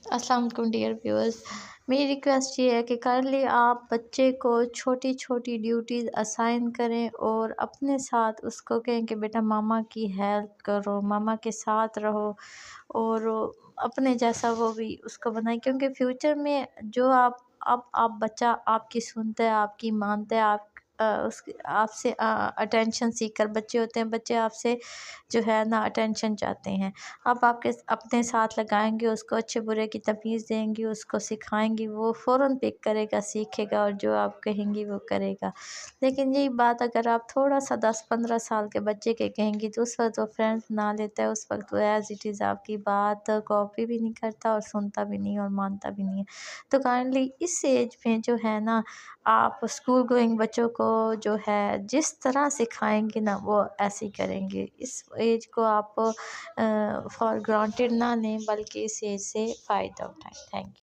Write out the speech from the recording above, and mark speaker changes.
Speaker 1: السلام علیکم dear viewers, میری ریکویسٹ یہ ہے کہ کائنڈلی آپ بچے کو چھوٹی چھوٹی ڈیوٹیز اسائن کریں اور اپنے ساتھ اس کو کہیں کہ بیٹا ماما کی ہیلپ کرو، ماما کے ساتھ رہو، اور اپنے جیسا وہ بھی اس کو بنائیں، کیونکہ فیوچر میں جو آپ بچہ آپ کی سنتا ہے، آپ کی مانتا ہے، آپ سے اٹینشن سیکر بچے ہوتے ہیں، بچے آپ سے جو ہے نا اٹینشن چاہتے ہیں۔ آپ اپنے ساتھ لگائیں گے، اس کو اچھے برے کی تمیز دیں گی، اس کو سکھائیں گی، وہ فوراً پک کرے گا، سیکھے گا، اور جو آپ کہیں گی وہ کرے گا۔ لیکن یہی بات اگر آپ تھوڑا سا 10-15 سال کے بچے کے کہیں گی تو اس وقت وہ فرینڈز نہ لیتا ہے، اس وقت وہ ایز اٹ از آپ کی بات کاپی بھی نہیں کرتا اور سنتا بھی نہیں اور مانتا بھی نہیں ہے۔ تو کائنڈلی اس ایج میں جو ہے نا آپ اسکول گوئنگ بچوں کو جو ہے جس طرح سکھائیں گے نا وہ ایسے ہی کریں گے۔ اس ایج کو آپ فار گرانٹیڈ نہ لیں، بلکہ اس ایج سے فائدہ اٹھائیں۔ Thank you.